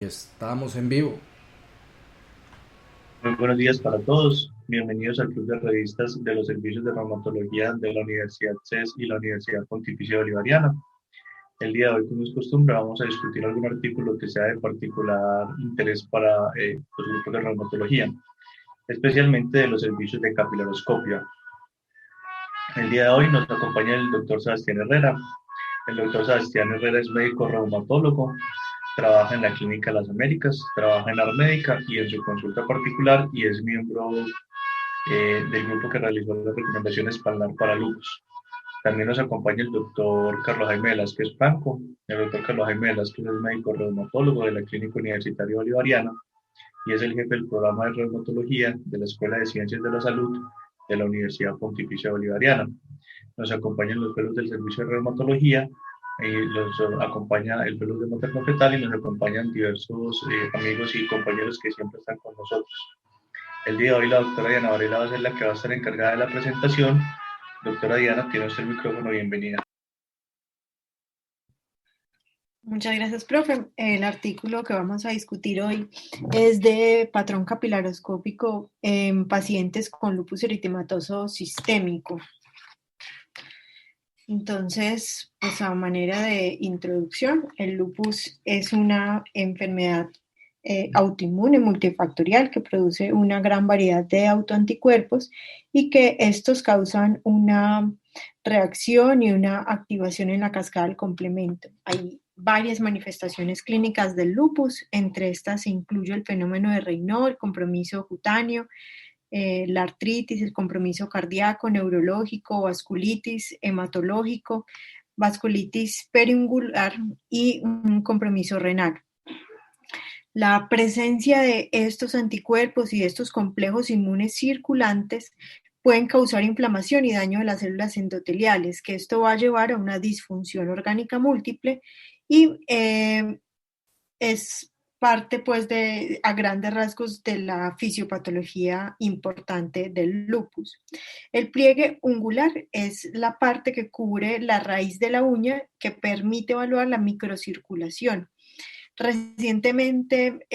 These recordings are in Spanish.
Estamos en vivo. Muy buenos días para todos. Bienvenidos al Club de Revistas de los Servicios de Reumatología de la Universidad CES y la Universidad Pontificia Bolivariana. El día de hoy, como es costumbre, vamos a discutir algún artículo que sea de particular interés para los grupos de reumatología, especialmente de los servicios de capilaroscopia. El día de hoy nos acompaña el doctor Sebastián Herrera. El doctor Sebastián Herrera es médico reumatólogo, trabaja en la Clínica Las Américas, trabaja en Armédica y en su consulta particular y es miembro del grupo que realizó las recomendaciones para lupus. También nos acompaña el doctor Carlos Jaime Velázquez Franco. El doctor Carlos Jaime Velázquez es médico reumatólogo de la Clínica Universitaria Bolivariana y es el jefe del programa de reumatología de la Escuela de Ciencias de la Salud de la Universidad Pontificia Bolivariana. Nos acompañan los fellows del Servicio de Reumatología, los acompaña el fellow de materno fetal y nos acompañan diversos amigos y compañeros que siempre están con nosotros. El día de hoy la doctora Diana Varela va a ser la que va a estar encargada de la presentación. Doctora Diana, tiene usted el micrófono, bienvenida. Muchas gracias, profe. El artículo que vamos a discutir hoy es de patrón capilaroscópico en pacientes con lupus eritematoso sistémico. Entonces, pues a manera de introducción, el lupus es una enfermedad autoinmune multifactorial que produce una gran variedad de autoanticuerpos y que estos causan una reacción y una activación en la cascada del complemento. Hay varias manifestaciones clínicas del lupus, entre estas se incluye el fenómeno de Raynaud, el compromiso cutáneo, la artritis, el compromiso cardíaco, neurológico, vasculitis, hematológico, vasculitis periungular y un compromiso renal. La presencia de estos anticuerpos y de estos complejos inmunes circulantes pueden causar inflamación y daño de las células endoteliales, que esto va a llevar a una disfunción orgánica múltiple y es parte, pues, a grandes rasgos de la fisiopatología importante del lupus. El pliegue ungular es la parte que cubre la raíz de la uña que permite evaluar la microcirculación. Recientemente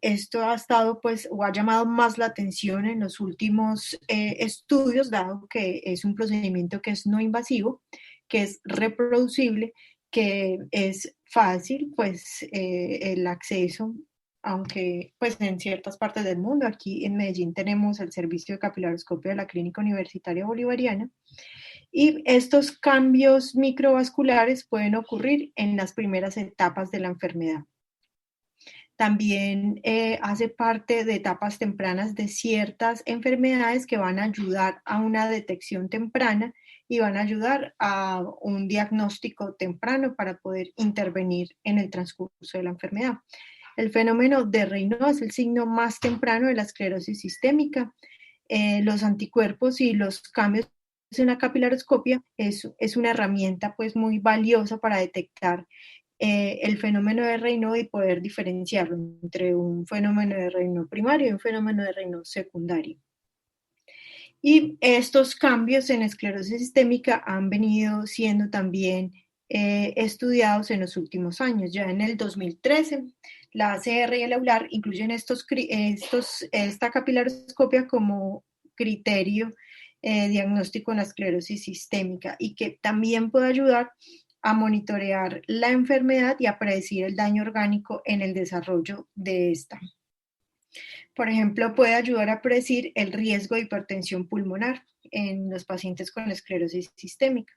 esto ha estado, pues, o ha llamado más la atención en los últimos estudios, dado que es un procedimiento que es no invasivo, que es reproducible, que es fácil, pues, el acceso, aunque pues en ciertas partes del mundo, aquí en Medellín tenemos el servicio de capilaroscopio de la Clínica Universitaria Bolivariana, y estos cambios microvasculares pueden ocurrir en las primeras etapas de la enfermedad. También hace parte de etapas tempranas de ciertas enfermedades que van a ayudar a una detección temprana y van a ayudar a un diagnóstico temprano para poder intervenir en el transcurso de la enfermedad. El fenómeno de Raynaud es el signo más temprano de la esclerosis sistémica. Los anticuerpos y los cambios en la capilaroscopia es una herramienta, pues, muy valiosa para detectar el fenómeno de Raynaud y poder diferenciarlo entre un fenómeno de Raynaud primario y un fenómeno de Raynaud secundario. Y estos cambios en esclerosis sistémica han venido siendo también estudiados en los últimos años. Ya en el 2013, la ACR y el EULAR incluyen esta capilaroscopia como criterio diagnóstico en la esclerosis sistémica y que también puede ayudar a monitorear la enfermedad y a predecir el daño orgánico en el desarrollo de esta. Por ejemplo, puede ayudar a predecir el riesgo de hipertensión pulmonar en los pacientes con esclerosis sistémica.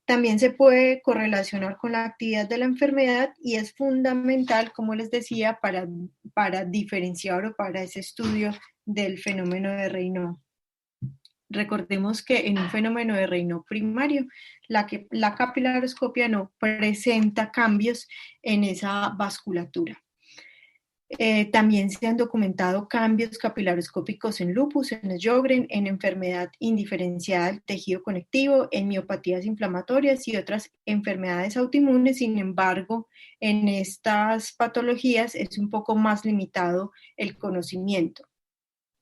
También se puede correlacionar con la actividad de la enfermedad y es fundamental, como les decía, para diferenciar o para ese estudio del fenómeno de Raynaud. Recordemos que en un fenómeno de Raynaud primario, la capilaroscopia no presenta cambios en esa vasculatura. También se han documentado cambios capilaroscópicos en lupus, en Sjögren, en enfermedad indiferenciada del tejido conectivo, en miopatías inflamatorias y otras enfermedades autoinmunes. Sin embargo, en estas patologías es un poco más limitado el conocimiento.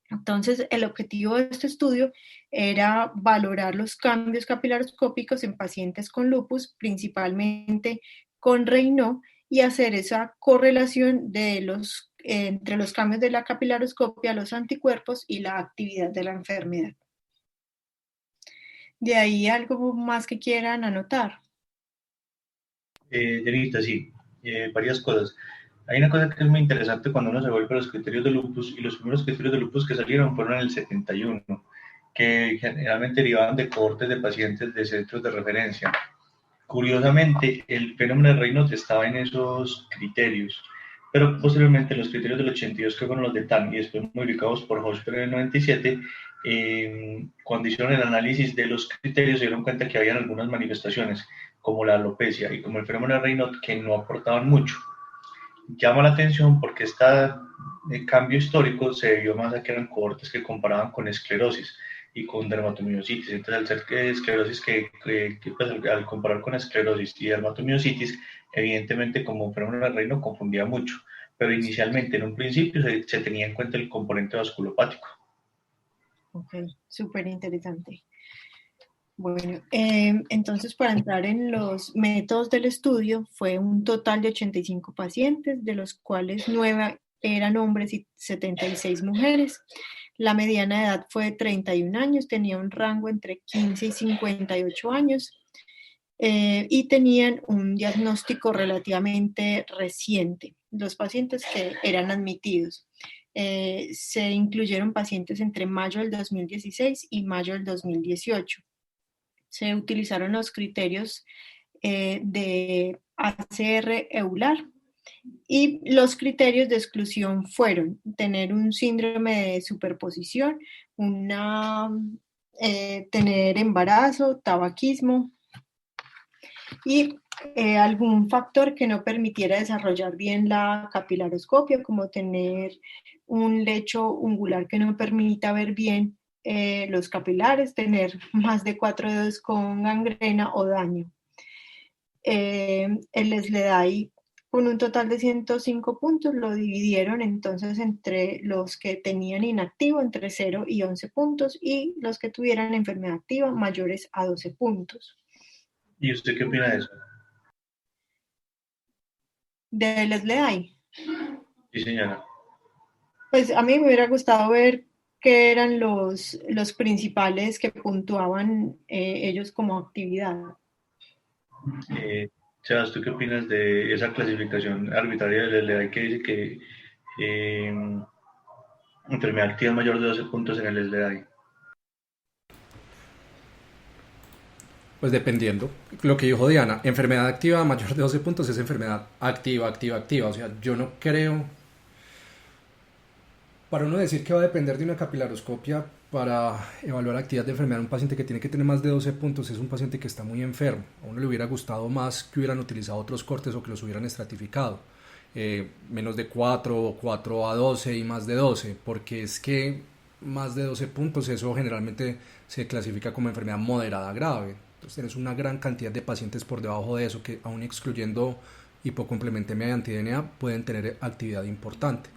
Entonces, el objetivo de este estudio era valorar los cambios capilaroscópicos en pacientes con lupus, principalmente con Raynaud, y hacer esa correlación entre los cambios de la capilaroscopia, los anticuerpos y la actividad de la enfermedad. De ahí algo más que quieran anotar. Janita, sí, varias cosas. Hay una cosa que es muy interesante cuando uno se vuelve a los criterios de lupus, y los primeros criterios de lupus que salieron fueron en el 71, que generalmente derivaban de cohortes de pacientes de centros de referencia. Curiosamente, el fenómeno de Raynaud estaba en esos criterios, pero posteriormente los criterios del 82, que fueron los de TAN y después modificados por Hochberg en el 97, cuando hicieron el análisis de los criterios se dieron cuenta que habían algunas manifestaciones, como la alopecia y como el fenómeno de Raynaud, que no aportaban mucho. Llama la atención porque este cambio histórico se debió más a que eran cohortes que comparaban con esclerosis y con dermatomiositis. Entonces, al ser que esclerosis, pues, al comparar con esclerosis y dermatomiositis, evidentemente como un fenómeno de Raynaud confundía mucho, pero inicialmente, en un principio, se tenía en cuenta el componente vasculopático. Ok, súper interesante. Bueno, entonces para entrar en los métodos del estudio fue un total de 85 pacientes, de los cuales 9 eran hombres y 76 mujeres. La mediana de edad fue de 31 años, tenía un rango entre 15 y 58 años y tenían un diagnóstico relativamente reciente, los pacientes que eran admitidos. Se incluyeron pacientes entre mayo del 2016 y mayo del 2018. Se utilizaron los criterios de ACR EULAR y los criterios de exclusión fueron tener un síndrome de superposición, tener embarazo, tabaquismo y algún factor que no permitiera desarrollar bien la capilaroscopia, como tener un lecho ungular que no permita ver bien los capilares, tener más de 4 dedos con gangrena o daño. El SLEDAI, con un total de 105 puntos, lo dividieron entonces entre los que tenían inactivo entre 0 y 11 puntos y los que tuvieran enfermedad activa mayores a 12 puntos. ¿Y usted qué opina de eso? ¿Del SLEDAI? Sí, señora. Pues a mí me hubiera gustado ver qué eran los principales que puntuaban ellos como actividad. Sebas, ¿tú qué opinas de esa clasificación arbitraria del LDA que dice que eh, enfermedad activa mayor de 12 puntos en el SLDA? Pues dependiendo, lo que dijo Diana, enfermedad activa mayor de 12 puntos es enfermedad activa, activa, activa. O sea, yo no creo, para uno decir que va a depender de una capilaroscopia para evaluar actividad de enfermedad, un paciente que tiene que tener más de 12 puntos es un paciente que está muy enfermo. A uno le hubiera gustado más que hubieran utilizado otros cortes o que los hubieran estratificado. Menos de 4, 4 a 12 y más de 12, porque es que más de 12 puntos, eso generalmente se clasifica como enfermedad moderada grave. Entonces tienes una gran cantidad de pacientes por debajo de eso que, aún excluyendo hipocomplementemia y anti-DNA, pueden tener actividad importante,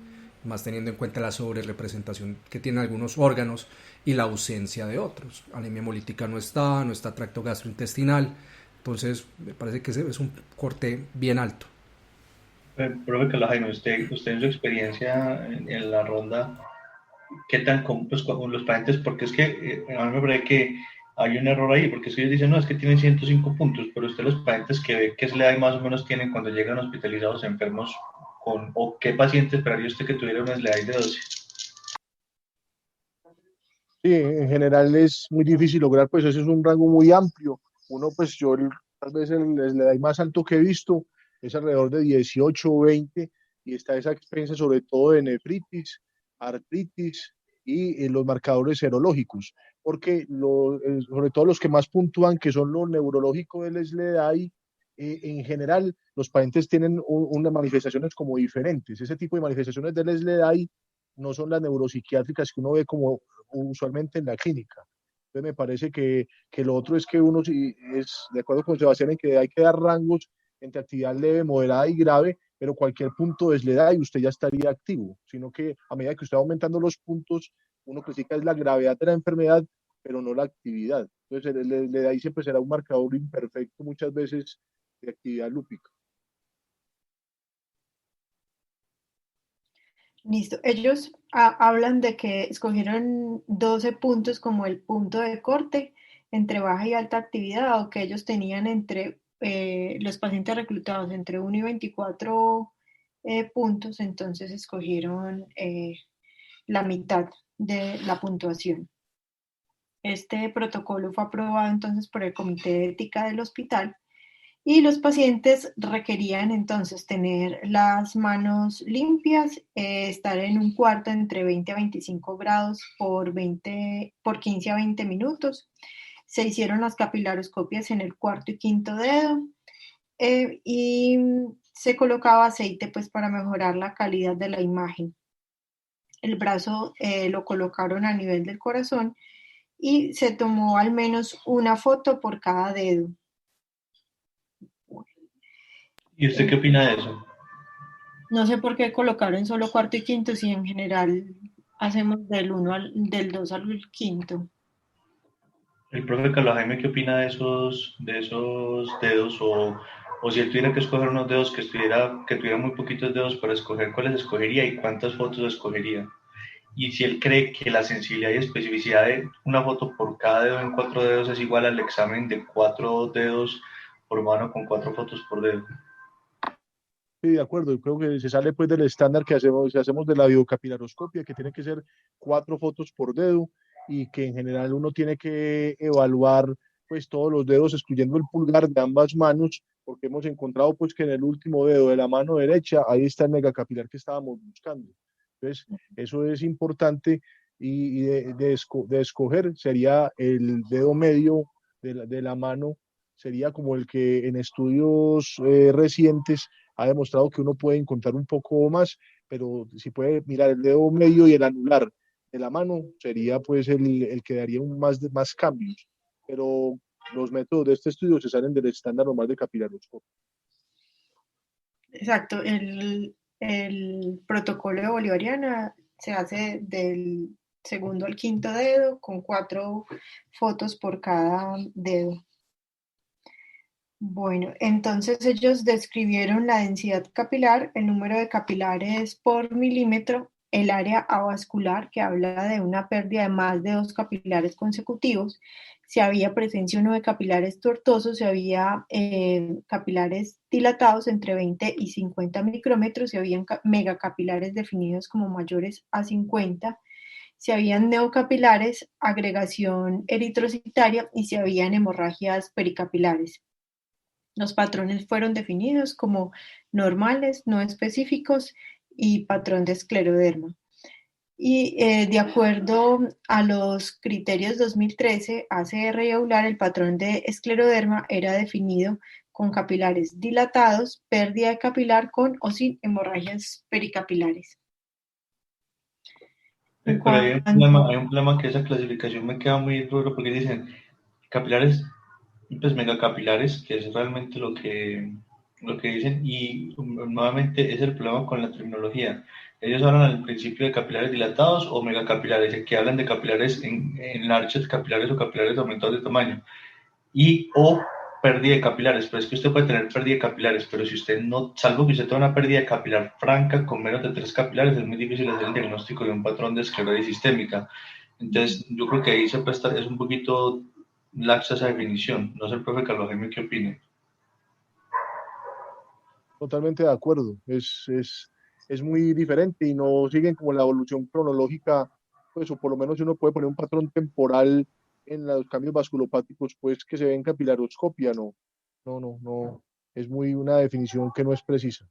más teniendo en cuenta la sobrerepresentación que tienen algunos órganos y la ausencia de otros. Anemia hemolítica no está tracto gastrointestinal, entonces me parece que es un corte bien alto. Profe Calajaino, usted en su experiencia en la ronda, ¿qué tan pues, con los pacientes? Porque es que a mí me parece que hay un error ahí, porque si ellos dicen, no, es que tienen 105 puntos, pero usted los pacientes que ve que SLEDAI más o menos tienen cuando llegan hospitalizados enfermos o qué paciente esperaría usted que tuviera un SLEDAI de 12. Sí, en general es muy difícil lograr, pues ese es un rango muy amplio. Uno, pues yo tal vez el SLEDAI más alto que he visto es alrededor de 18 o 20 y está esa expensa sobre todo de nefritis, artritis y los marcadores serológicos, porque sobre todo los que más puntúan, que son lo neurológico del SLEDAI, en general los pacientes tienen unas manifestaciones como diferentes. Ese tipo de manifestaciones del SLEDAI no son las neuropsiquiátricas que uno ve como usualmente en la clínica. Entonces me parece que lo otro es que uno sí es de acuerdo con Sebastián en que hay que dar rangos entre actividad leve, moderada y grave, pero cualquier punto le da y usted ya estaría activo, sino que a medida que usted va aumentando los puntos, uno critica es la gravedad de la enfermedad, pero no la actividad. Entonces le da y siempre será un marcador imperfecto muchas veces de actividad lúpica. Listo. Ellos hablan de que escogieron 12 puntos como el punto de corte entre baja y alta actividad, o que ellos tenían entre los pacientes reclutados entre 1 y 24 puntos, entonces escogieron la mitad de la puntuación. Este protocolo fue aprobado entonces por el Comité de Ética del hospital y los pacientes requerían entonces tener las manos limpias, estar en un cuarto entre 20 a 25 grados por 15 a 20 minutos. Se hicieron las capilaroscopias en el cuarto y quinto dedo y se colocaba aceite pues para mejorar la calidad de la imagen. El brazo lo colocaron a nivel del corazón y se tomó al menos una foto por cada dedo. ¿Y usted qué opina de eso? No sé por qué colocaron solo cuarto y quinto si en general hacemos del 2 al quinto. El profe Carlos Jaime, ¿qué opina de esos dedos? O si él tuviera que escoger unos dedos que tuviera muy poquitos dedos para escoger, ¿cuáles escogería y cuántas fotos escogería? Y si él cree que la sensibilidad y especificidad de una foto por cada dedo en 4 dedos es igual al examen de 4 dedos por mano con 4 fotos por dedo. Sí, de acuerdo. Yo creo que se sale pues del estándar que hacemos, si hacemos de la biocapilaroscopia, que tiene que ser 4 fotos por dedo y que en general uno tiene que evaluar pues todos los dedos, excluyendo el pulgar de ambas manos, porque hemos encontrado pues que en el último dedo de la mano derecha, ahí está el megacapilar que estábamos buscando. Entonces, eso es importante de escoger sería el dedo medio de la mano, sería como el que en estudios recientes ha demostrado que uno puede encontrar un poco más, pero si puede mirar el dedo medio y el anular de la mano, sería pues el que daría más cambios. Pero los métodos de este estudio se salen del estándar normal de capilaroscopia. Exacto, el protocolo de Bolivariana se hace del segundo al quinto dedo con 4 fotos por cada dedo. Bueno, entonces ellos describieron la densidad capilar, el número de capilares por milímetro, el área avascular, que habla de una pérdida de más de 2 capilares consecutivos, si había presencia o no de capilares tortuosos, si había capilares dilatados entre 20 y 50 micrómetros, si habían megacapilares definidos como mayores a 50, si habían neocapilares, agregación eritrocitaria y si habían hemorragias pericapilares. Los patrones fueron definidos como normales, no específicos y patrón de escleroderma. Y de acuerdo a los criterios 2013, ACR y Euler, el patrón de escleroderma era definido con capilares dilatados, pérdida de capilar con o sin hemorragias pericapilares. Pero hay un problema que esa clasificación me queda muy duro porque dicen capilares, pues megacapilares, que es realmente lo que dicen, y nuevamente es el problema con la terminología. Ellos hablan al principio de capilares dilatados o megacapilares, el que hablan de capilares en larges capilares o capilares aumentados de tamaño, y o pérdida de capilares, pero es que usted puede tener pérdida de capilares, pero si usted no, salvo que usted tenga una pérdida de capilar franca con menos de 3 capilares, es muy difícil hacer el diagnóstico de un patrón de esclerosis sistémica. Entonces, yo creo que ahí se presta, es un poquito laxa esa definición. No sé el profe Carlos Jaime qué opine. Totalmente de acuerdo. Es muy diferente y no siguen como la evolución cronológica, pues, o por lo menos uno puede poner un patrón temporal en los cambios vasculopáticos, pues, que se ve en capilaroscopia, no, no. Es muy una definición que no es precisa.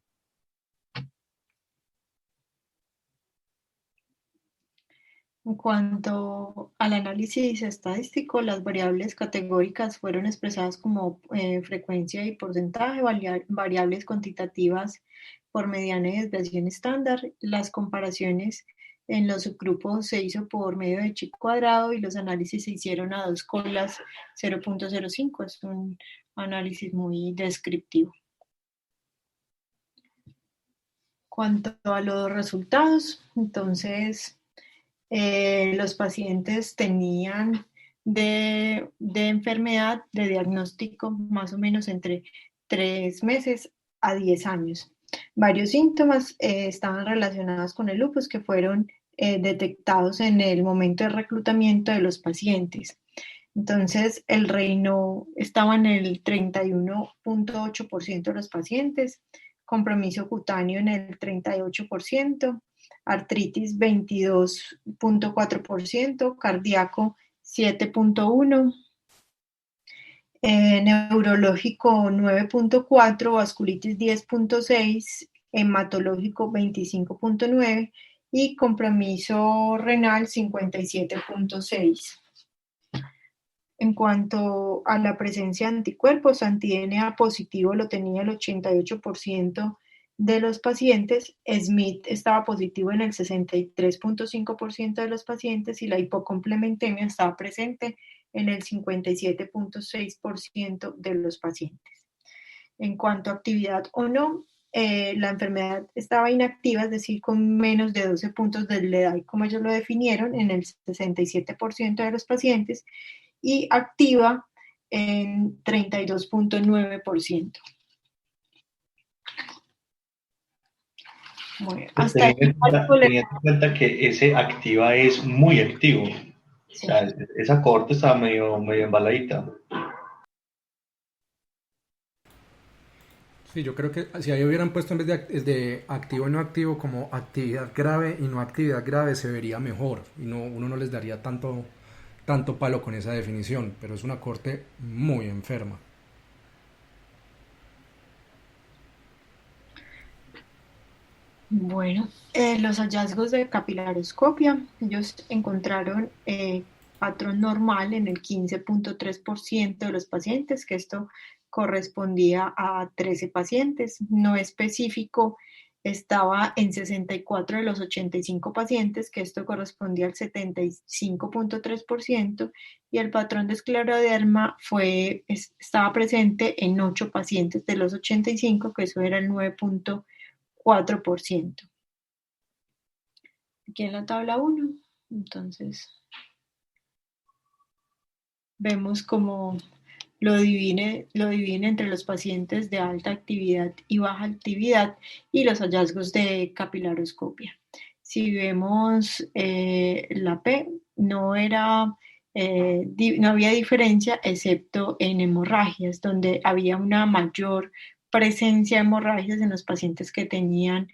En cuanto al análisis estadístico, las variables categóricas fueron expresadas como frecuencia y porcentaje, variables cuantitativas por mediana y desviación estándar. Las comparaciones en los subgrupos se hizo por medio de chi cuadrado y los análisis se hicieron a 2 colas 0.05. Es un análisis muy descriptivo. Cuanto a los resultados, entonces los pacientes tenían de enfermedad, de diagnóstico, más o menos entre 3 meses a 10 años. Varios síntomas estaban relacionados con el lupus que fueron detectados en el momento de reclutamiento de los pacientes. Entonces, el reino estaba en el 31.8% de los pacientes, compromiso cutáneo en el 38%, artritis 22.4%, cardíaco 7.1%, neurológico 9.4%, vasculitis 10.6%, hematológico 25.9% y compromiso renal 57.6%. En cuanto a la presencia de anticuerpos, anti-DNA positivo lo tenía el 88% de los pacientes, SMIT estaba positivo en el 63.5% de los pacientes y la hipocomplementemia estaba presente en el 57.6% de los pacientes. En cuanto a actividad o no, la enfermedad estaba inactiva, es decir, con menos de 12 puntos de Leday, como ellos lo definieron, en el 67% de los pacientes, y activa en 32.9%. Bueno, hasta ahí. Teniendo en cuenta que ese activa es muy activo. Sí. O sea, esa corte estaba medio embaladita. Sí, yo creo que si ahí hubieran puesto en vez de activo y no activo como actividad grave y no actividad grave se vería mejor y no, uno no les daría tanto palo con esa definición, pero es una corte muy enferma. Bueno, los hallazgos de capilaroscopia, ellos encontraron patrón normal en el 15.3% de los pacientes, que esto correspondía a 13 pacientes, no específico, estaba en 64 de los 85 pacientes, que esto correspondía al 75.3%, y el patrón de escleroderma estaba presente en 8 pacientes de los 85, que eso era el 9.4%. Aquí en la tabla 1, entonces vemos cómo lo divide entre los pacientes de alta actividad y baja actividad y los hallazgos de capilaroscopia. Si vemos la P, no había diferencia excepto en hemorragias, donde había una mayor presencia de hemorragias en los pacientes que tenían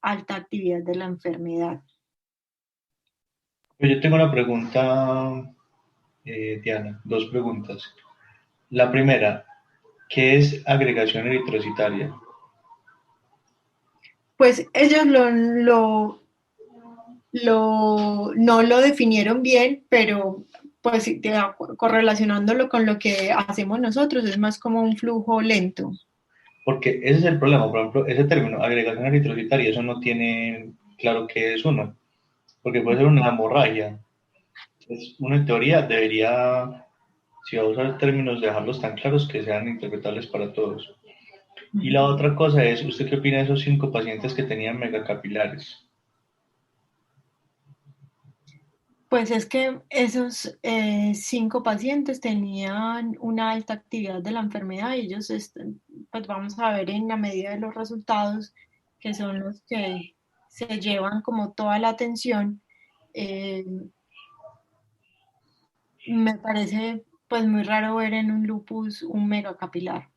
alta actividad de la enfermedad. Yo tengo una pregunta, Diana, dos preguntas. La primera, ¿qué es agregación eritrocitaria? Pues ellos no lo definieron bien, pero pues correlacionándolo con lo que hacemos nosotros, es más como un flujo lento. Porque ese es el problema, por ejemplo, ese término, agregación eritrocitaria, eso no tiene claro qué es uno, porque puede ser una hemorragia. Entonces, uno en teoría debería, si va a usar términos, dejarlos tan claros que sean interpretables para todos. Y la otra cosa es, ¿usted qué opina de esos 5 pacientes que tenían megacapilares? Pues es que esos 5 pacientes tenían una alta actividad de la enfermedad y ellos, pues vamos a ver en la medida de los resultados, que son los que se llevan como toda la atención. Me parece pues muy raro ver en un lupus un megacapilar.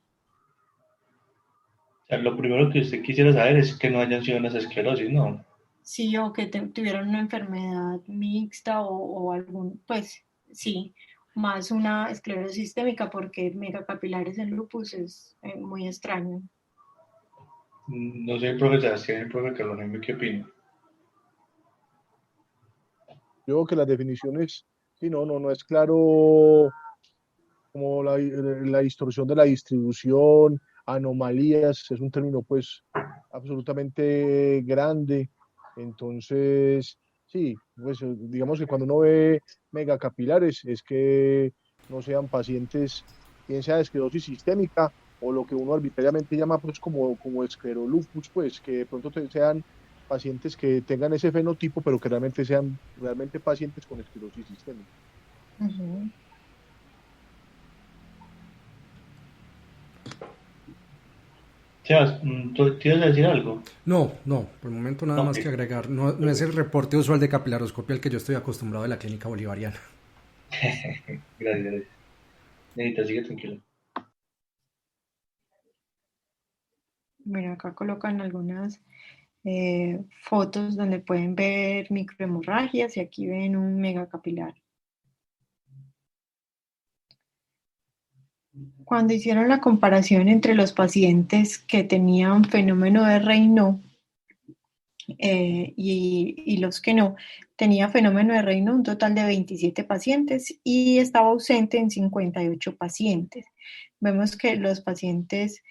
O sea, lo primero que usted quisiera saber es que no hayan sido unas esclerosis, ¿no? Sí, o que tuvieran una enfermedad mixta o algún, pues sí, más una esclerosis sistémica, porque megacapilares en lupus es muy extraño. No sé, profesor, si el profe Carlos, ¿qué opina? Yo creo que las definiciones, sí, no es claro como la distorsión de la distribución, anomalías, es un término pues absolutamente grande. Entonces, sí, pues digamos que cuando uno ve megacapilares es que no sean pacientes, bien sea de esclerosis sistémica o lo que uno arbitrariamente llama pues como esclerolupus, pues que de pronto sean pacientes que tengan ese fenotipo, pero que realmente sean realmente pacientes con esclerosis sistémica. Uh-huh. Sebas, ¿tú te ibas a decir algo? No, no, por el momento nada Ok, más que agregar. No, no es el reporte usual de capilaroscopia al que yo estoy acostumbrado de la clínica bolivariana. gracias, gracias. Nenita, sigue tranquilo. Bueno, acá colocan algunas fotos donde pueden ver microhemorragias y aquí ven un megacapilar. Cuando hicieron la comparación entre los pacientes que tenían fenómeno de Raynaud y los que no, tenía fenómeno de Raynaud un total de 27 pacientes y estaba ausente en 58 pacientes. Vemos que los pacientes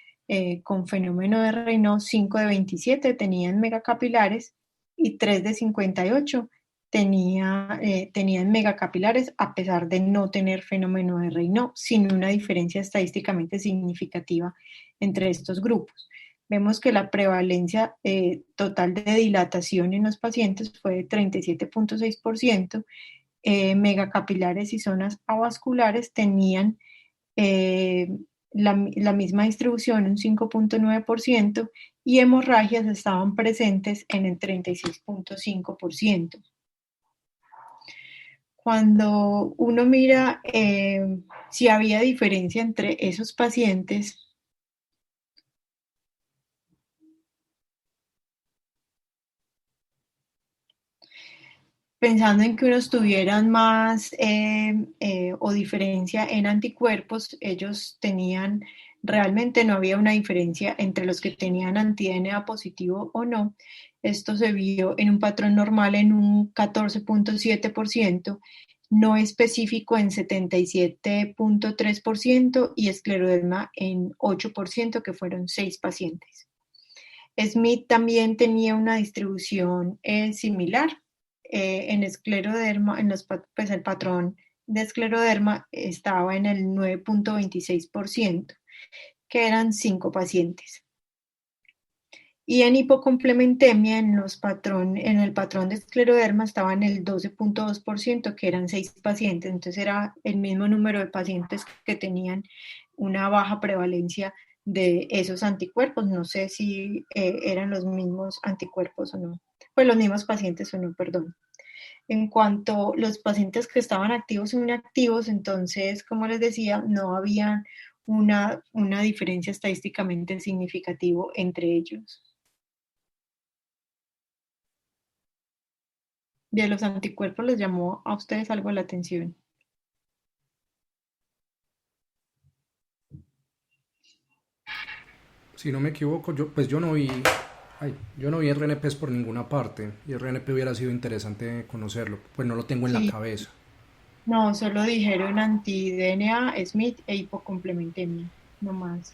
con fenómeno de Raynaud, 5 de 27 tenían megacapilares y 3 de 58 tenían megacapilares a pesar de no tener fenómeno de Raynaud, sin una diferencia estadísticamente significativa entre estos grupos. Vemos que la prevalencia total de dilatación en los pacientes fue de 37.6%, megacapilares y zonas avasculares tenían eh, la misma distribución, un 5.9%, y hemorragias estaban presentes en el 36.5%. Cuando uno mira si había diferencia entre esos pacientes, pensando en que unos tuvieran más o diferencia en anticuerpos, ellos tenían, realmente no había una diferencia entre los que tenían anti-DNA positivo o no. Esto se vio en un patrón normal en un 14.7%, no específico en 77.3% y escleroderma en 8%, que fueron 6 pacientes. Smith también tenía una distribución similar. En escleroderma, pues el patrón de escleroderma estaba en el 9.26%, que eran 5 pacientes. Y en hipocomplementemia, en el patrón de escleroderma estaba en el 12.2%, que eran 6 pacientes. Entonces era el mismo número de pacientes que tenían una baja prevalencia de esos anticuerpos. No sé si eran los mismos anticuerpos o no. Pues los mismos pacientes o no, perdón. En cuanto a los pacientes que estaban activos o inactivos, entonces, como les decía, no había una diferencia estadísticamente significativa entre ellos. De los anticuerpos, ¿les llamó a ustedes algo la atención? Si no me equivoco, yo no vi RNPs por ninguna parte y RNP hubiera sido interesante conocerlo, pues no lo tengo en la Sí, cabeza. no, solo dijeron anti-DNA, Smith e hipocomplementemia, no más.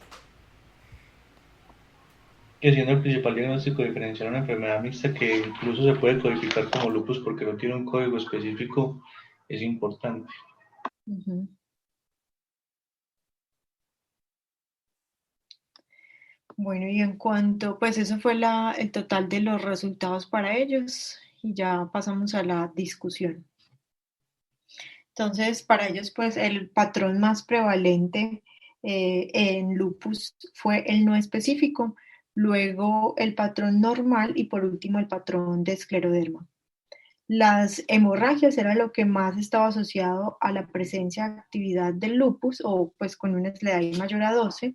Que siendo el principal diagnóstico diferencial una enfermedad mixta que incluso se puede codificar como lupus porque no tiene un código específico, es importante. Uh-huh. Bueno, y en cuanto, pues eso fue el total de los resultados para ellos y ya pasamos a la discusión. Entonces, para ellos, pues el patrón más prevalente en lupus fue el no específico, luego el patrón normal y por último el patrón de escleroderma. Las hemorragias era lo que más estaba asociado a la presencia de actividad del lupus o pues con una SLEDAI mayor a 12.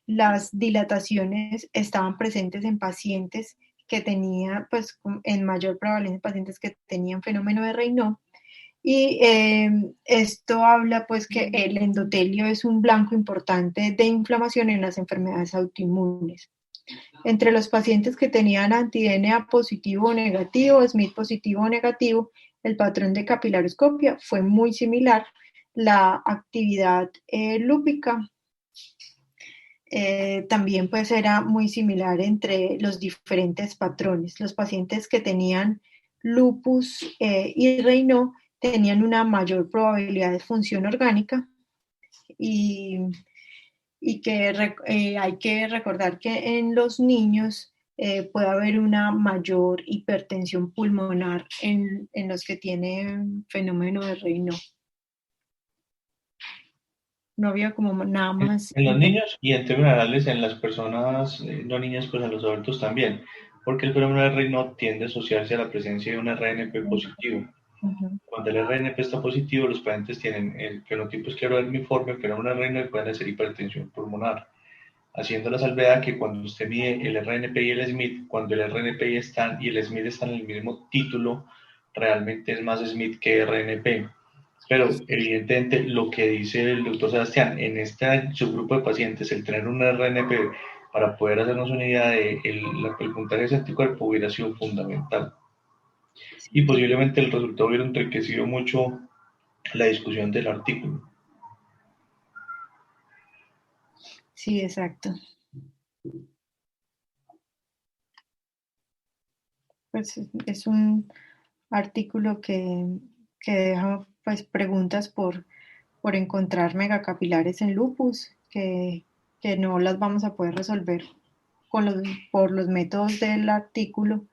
Las dilataciones estaban presentes en pacientes que tenían, pues en mayor prevalencia, pacientes que tenían fenómeno de Raynaud. Y esto habla pues que el endotelio es un blanco importante de inflamación en las enfermedades autoinmunes. Entre los pacientes que tenían anti-DNA positivo o negativo, Smith positivo o negativo, el patrón de capilaroscopia fue muy similar. La actividad lúpica también pues era muy similar entre los diferentes patrones. Los pacientes que tenían lupus y Raynaud tenían una mayor probabilidad de función orgánica y, y que hay que recordar que en los niños puede haber una mayor hipertensión pulmonar en los que tienen fenómeno de Raynaud. no había como nada más. En los niños y en términos generales en las personas no niñas, pues en los adultos también, porque el fenómeno de Raynaud tiende a asociarse a la presencia de un RNP positivo. Ujú. Cuando el RNP está positivo, los pacientes tienen el fenotipo esclerodermiforme, el fenómeno de Raynaud pueden hacer hipertensión pulmonar, haciendo la salvedad que cuando usted mide el RNP y el SMIT, cuando el RNP están y el SMIT están en el mismo título, realmente es más SMIT que RNP. Pero evidentemente lo que dice el doctor Sebastián, en este subgrupo de pacientes, el tener un RNP para poder hacernos una idea de el puntaje de ese anticuerpo hubiera sido fundamental. Y posiblemente el resultado hubiera enriquecido mucho la discusión del artículo. Sí, exacto. Pues es un artículo que deja pues preguntas por encontrar megacapilares en lupus que no las vamos a poder resolver con por los métodos del artículo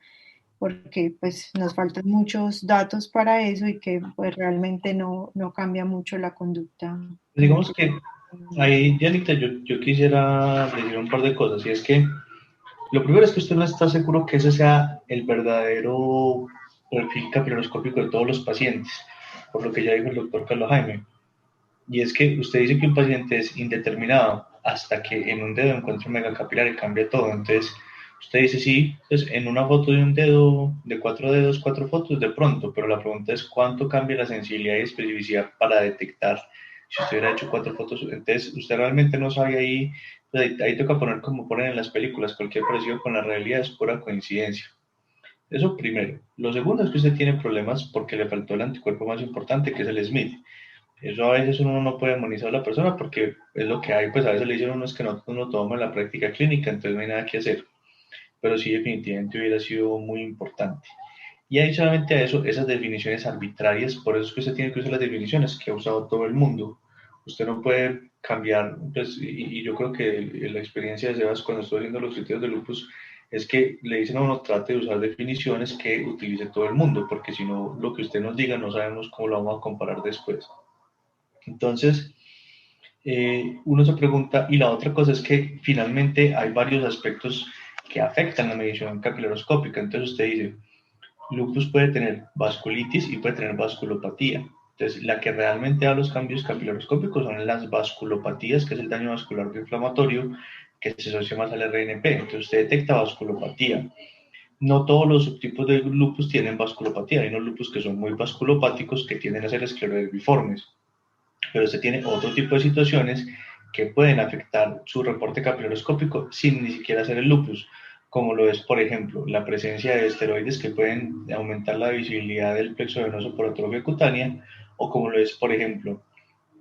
porque pues nos faltan muchos datos para eso y que pues realmente no cambia mucho la conducta Digamos nuclear. que ahí, Janita, yo quisiera decir un par de cosas, y es que lo primero es que usted no está seguro que ese sea el verdadero perfil capiloroscópico de todos los pacientes, por lo que ya dijo el doctor Carlos Jaime. Y es que usted dice que un paciente es indeterminado hasta que en un dedo encuentra un megacapilar y cambia todo. Entonces, usted dice, sí, pues en una foto de un dedo, de 4 dedos, 4 fotos, de pronto, pero la pregunta es cuánto cambia la sensibilidad y especificidad para detectar si usted hubiera hecho 4 fotos. Entonces, usted realmente no sabe ahí, pues ahí toca poner como ponen en las películas, cualquier parecido con la realidad es pura coincidencia. Eso primero. Lo segundo es que usted tiene problemas porque le faltó el anticuerpo más importante, que es el SMIT. Eso a veces uno no puede demonizar a la persona porque es lo que hay, pues a veces le dicen a uno es que no uno toma en la práctica clínica, entonces no hay nada que hacer. Pero sí, definitivamente hubiera sido muy importante. Y adicionalmente a eso, esas definiciones arbitrarias, por eso es que usted tiene que usar las definiciones que ha usado todo el mundo. Usted no puede cambiar, pues, y yo creo que la experiencia de Sebas cuando estoy haciendo los criterios de lupus es que le dicen a uno trate de usar definiciones que utilice todo el mundo, porque si no, lo que usted nos diga no sabemos cómo lo vamos a comparar después. Entonces, uno se pregunta, y la otra cosa es que finalmente hay varios aspectos que afectan la medición capilaroscópica. Entonces usted dice, lupus puede tener vasculitis y puede tener vasculopatía. Entonces, la que realmente da los cambios capilaroscópicos son las vasculopatías, que es el daño vascular inflamatorio, que se asocia más al RNP. Entonces, usted detecta vasculopatía. No todos los subtipos de lupus tienen vasculopatía. Hay unos lupus que son muy vasculopáticos que tienden a ser esclerodermiformes, pero usted tiene otro tipo de situaciones que pueden afectar su reporte capilaroscópico sin ni siquiera hacer el lupus, como lo es, por ejemplo, la presencia de esteroides que pueden aumentar la visibilidad del plexo venoso por atrofia cutánea, o como lo es, por ejemplo,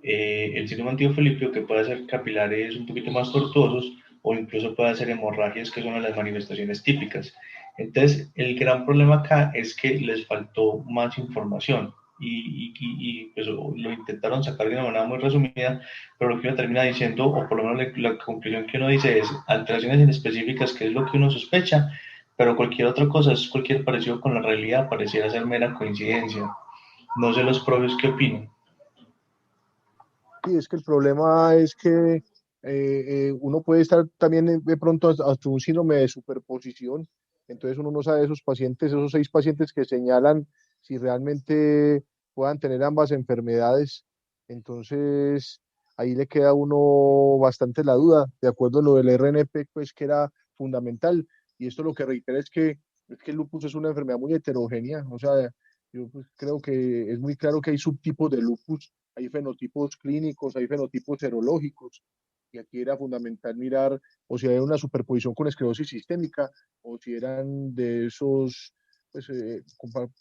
el síndrome antiofilipio que puede hacer capilares un poquito más tortuosos o incluso puede hacer hemorragias que son las manifestaciones típicas. Entonces, el gran problema acá es que les faltó más información y pues, lo intentaron sacar de una manera muy resumida, pero lo que uno termina diciendo, o por lo menos la conclusión que uno dice es alteraciones inespecíficas, que es lo que uno sospecha, pero cualquier otra cosa, es cualquier parecido con la realidad, pareciera ser mera coincidencia. No sé los propios qué opinan. Sí, es que el problema es que uno puede estar también de pronto hasta un síndrome de superposición, entonces uno no sabe esos pacientes, esos 6 pacientes que señalan si realmente puedan tener ambas enfermedades, entonces ahí le queda a uno bastante la duda, de acuerdo a lo del RNP, pues que era fundamental, y esto lo que reitera es que el lupus es una enfermedad muy heterogénea, o sea, yo pues, creo que es muy claro que hay subtipos de lupus, hay fenotipos clínicos, hay fenotipos serológicos, y aquí era fundamental mirar o si hay una superposición con esclerosis sistémica o si eran de esos pues,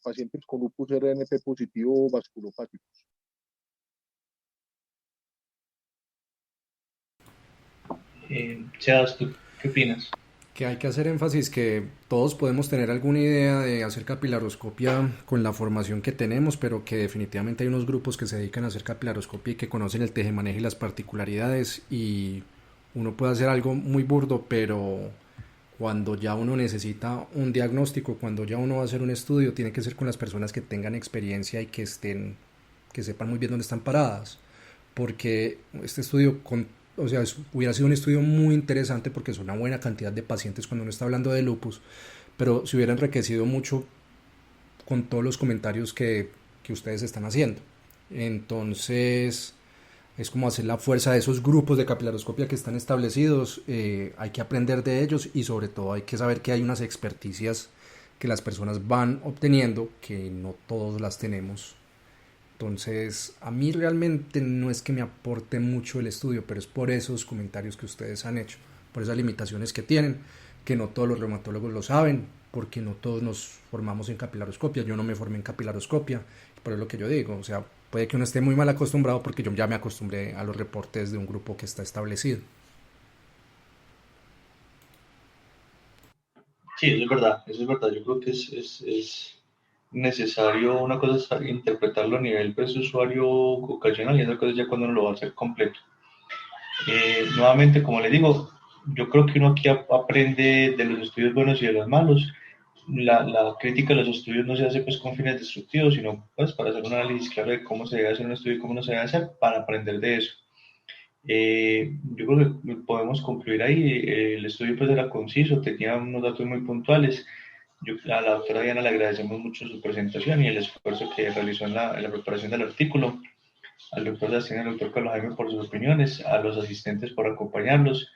pacientes con lupus RNP positivo vasculopático. Sebas, ¿tú qué opinas? Que hay que hacer énfasis que todos podemos tener alguna idea de hacer capilaroscopia con la formación que tenemos, pero que definitivamente hay unos grupos que se dedican a hacer capilaroscopia y que conocen el tejemaneje y las particularidades, y uno puede hacer algo muy burdo, pero cuando ya uno necesita un diagnóstico, cuando ya uno va a hacer un estudio, tiene que ser con las personas que tengan experiencia y que sepan muy bien dónde están paradas, porque este estudio, o sea, hubiera sido un estudio muy interesante porque es una buena cantidad de pacientes cuando uno está hablando de lupus, pero se hubiera enriquecido mucho con todos los comentarios que ustedes están haciendo. Entonces es como hacer la fuerza de esos grupos de capilaroscopia que están establecidos. Hay que aprender de ellos y sobre todo hay que saber que hay unas experticias que las personas van obteniendo que no todos las tenemos. Entonces a mí realmente no es que me aporte mucho el estudio, pero es por esos comentarios que ustedes han hecho, por esas limitaciones que tienen, que no todos los reumatólogos lo saben, porque no todos nos formamos en capilaroscopia. Yo no me formé en capilaroscopia, por eso es lo que yo digo, o sea, puede que uno esté muy mal acostumbrado porque yo ya me acostumbré a los reportes de un grupo que está establecido. Sí, eso es verdad. Yo creo que es necesario, una cosa es interpretarlo a nivel pues, usuario ocasional y otra cosa es ya cuando uno lo va a hacer completo. Nuevamente, como le digo, yo creo que uno aquí aprende de los estudios buenos y de los malos. La crítica de los estudios no se hace pues con fines destructivos, sino pues para hacer un análisis claro de cómo se debe hacer un estudio y cómo no se debe hacer para aprender de eso. Yo creo que podemos concluir ahí. El estudio pues era conciso, tenía unos datos muy puntuales. A la doctora Diana le agradecemos mucho su presentación y el esfuerzo que realizó en la preparación del artículo, al doctor Sebastián y al doctor Carlos Jaime por sus opiniones, a los asistentes por acompañarlos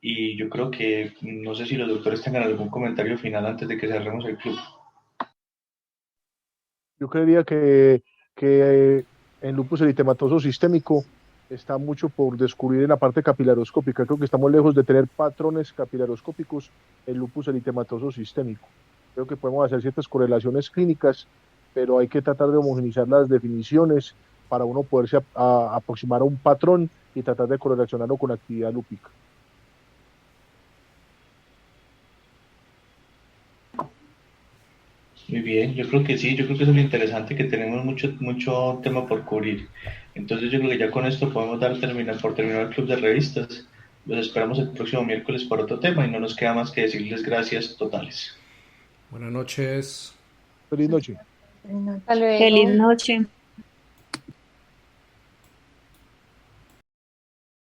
y yo creo que no sé si los doctores tengan algún comentario final antes de que cerremos el club. Yo creería que en lupus eritematoso sistémico está mucho por descubrir en la parte capilaroscópica. Creo que estamos lejos de tener patrones capilaroscópicos en lupus eritematoso sistémico. Creo que podemos hacer ciertas correlaciones clínicas, pero hay que tratar de homogeneizar las definiciones para uno poderse aproximar a un patrón y tratar de correlacionarlo con la actividad lúpica. Muy bien, yo creo que sí, yo creo que eso es lo interesante, que tenemos mucho tema por cubrir. Entonces yo creo que ya con esto podemos terminar el club de revistas. Los esperamos el próximo miércoles por otro tema y no nos queda más que decirles gracias totales. Buenas noches. Feliz noche. Feliz noche. Hasta luego. Feliz noche.